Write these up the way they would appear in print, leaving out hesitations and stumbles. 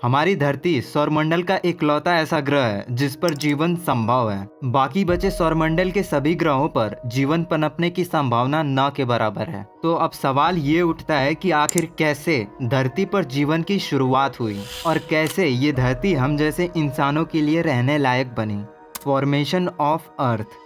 हमारी धरती सौरमंडल का इकलौता ऐसा ग्रह है जिस पर जीवन संभव है। बाकी बचे सौरमंडल के सभी ग्रहों पर जीवन पनपने की संभावना न के बराबर है। तो अब सवाल ये उठता है कि आखिर कैसे धरती पर जीवन की शुरुआत हुई और कैसे ये धरती हम जैसे इंसानों के लिए रहने लायक बनी। Formation of earth.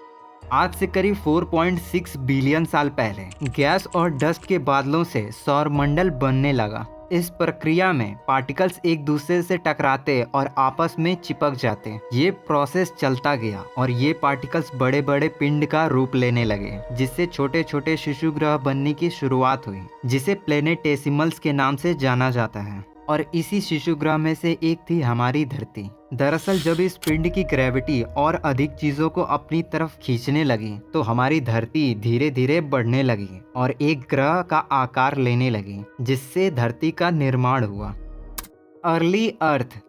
आज से करीब 4.6 बिलियन साल पहले गैस और डस्ट के बादलों से सौरमंडल बनने लगा। इस प्रक्रिया में पार्टिकल्स एक दूसरे से टकराते और आपस में चिपक जाते। ये प्रोसेस चलता गया और ये पार्टिकल्स बड़े बड़े पिंड का रूप लेने लगे, जिससे छोटे छोटे शिशु ग्रह बनने की शुरुआत हुई, जिसे प्लेनेटेसिमल्स के नाम से जाना जाता है। और इसी शिशु ग्रह में से एक थी हमारी धरती। दरअसल जब इस पिंड की ग्रेविटी और अधिक चीजों को अपनी तरफ खींचने लगी तो हमारी धरती धीरे धीरे बढ़ने लगी और एक ग्रह का आकार लेने लगी, जिससे धरती का निर्माण हुआ। अर्ली अर्थ।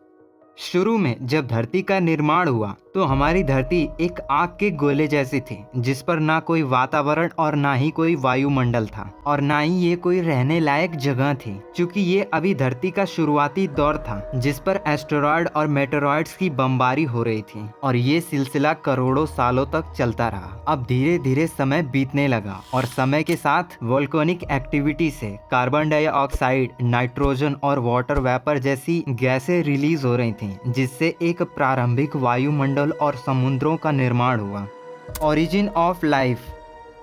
शुरू में जब धरती का निर्माण हुआ तो हमारी धरती एक आग के गोले जैसी थी, जिस पर ना कोई वातावरण और ना ही कोई वायुमंडल था और ना ही ये कोई रहने लायक जगह थी, क्योंकि ये अभी धरती का शुरुआती दौर था जिस पर एस्टेरॉयड और मेटेरॉइड्स की बमबारी हो रही थी और ये सिलसिला करोड़ों सालों तक चलता रहा। अब धीरे धीरे समय बीतने लगा और समय के साथ वोल्केनिक एक्टिविटी से कार्बन डाइऑक्साइड, नाइट्रोजन और वाटर वेपर जैसी गैसें रिलीज हो रही थी, जिससे एक प्रारंभिक वायुमंडल और समुद्रों का निर्माण हुआ। Origin of life.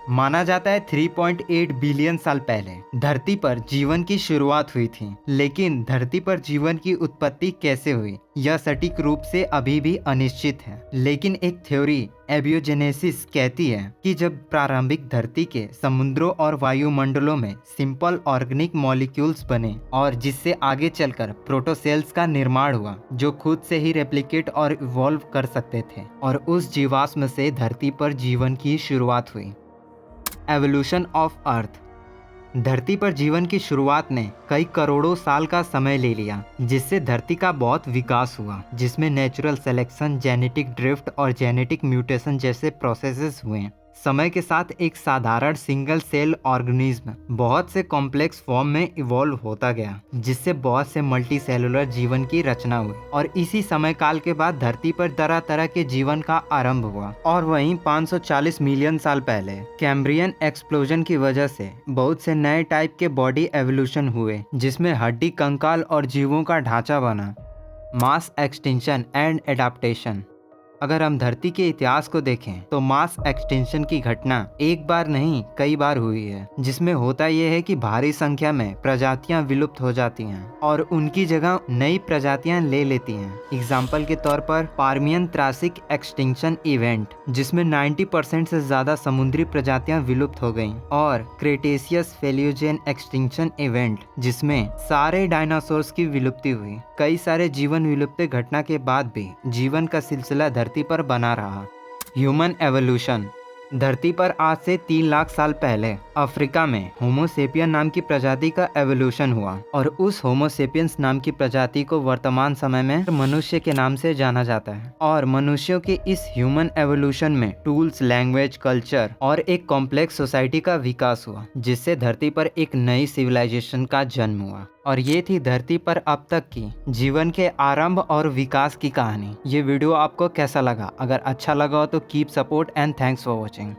माना जाता है 3.8 बिलियन साल पहले धरती पर जीवन की शुरुआत हुई थी, लेकिन धरती पर जीवन की उत्पत्ति कैसे हुई यह सटीक रूप से अभी भी अनिश्चित है। लेकिन एक थ्योरी एबियोजेनेसिस कहती है कि जब प्रारंभिक धरती के समुद्रों और वायुमंडलों में सिंपल ऑर्गेनिक मॉलिक्यूल्स बने और जिससे आगे चलकर प्रोटोसेल्स का निर्माण हुआ, जो खुद से ही रेप्लिकेट और इवॉल्व कर सकते थे, और उस जीवाश्म से धरती पर जीवन की शुरुआत हुई। Evolution of earth. धरती पर जीवन की शुरुआत ने कई करोड़ों साल का समय ले लिया, जिससे धरती का बहुत विकास हुआ, जिसमें नेचुरल सिलेक्शन, जेनेटिक ड्रिफ्ट और जेनेटिक म्यूटेशन जैसे प्रोसेसेस हुए। समय के साथ एक साधारण सिंगल सेल ऑर्गेनिज्म बहुत से कॉम्प्लेक्स फॉर्म में इवॉल्व होता गया, जिससे बहुत से मल्टी सेलुलर जीवन की रचना हुई और इसी समय काल के बाद धरती पर तरह तरह के जीवन का आरंभ हुआ। और वहीं 540 मिलियन साल पहले कैम्ब्रियन एक्सप्लोजन की वजह से बहुत से नए टाइप के बॉडी एवोल्यूशन हुए, जिसमें हड्डी, कंकाल और जीवों का ढांचा बना। Mass extinction and adaptation. अगर हम धरती के इतिहास को देखें तो मास एक्सटेंशन की घटना एक बार नहीं कई बार हुई है, जिसमें होता यह है कि भारी संख्या में प्रजातियां विलुप्त हो जाती हैं और उनकी जगह नई प्रजातियां ले लेती हैं। एग्जाम्पल के तौर पर पार्मियन त्रासिक एक्सटिंक्शन इवेंट, जिसमें 90% से ज्यादा समुद्री प्रजातियां विलुप्त हो गईं, और क्रेटेशियस फेल्यूजेन एक्सटिंक्शन इवेंट, जिसमें सारे डायनासोर्स की विलुप्ति हुई। कई सारे जीवन विलुप्ति घटना के बाद भी जीवन का सिलसिला धरती पर बना रहा। Human evolution. धरती पर आज से 3 लाख साल पहले अफ्रीका में होमोसेपियन नाम की प्रजाति का एवोल्यूशन हुआ और उस होमोसेपियंस नाम की प्रजाति को वर्तमान समय में मनुष्य के नाम से जाना जाता है। और मनुष्यों के इस ह्यूमन एवोल्यूशन में टूल्स, लैंग्वेज, कल्चर और एक कॉम्प्लेक्स सोसाइटी का विकास हुआ, जिससे धरती पर एक नई सिविलाइजेशन का जन्म हुआ। और ये थी धरती पर अब तक की जीवन के आरंभ और विकास की कहानी। ये वीडियो आपको कैसा लगा? अगर अच्छा लगा हो तो keep support and thanks for watching.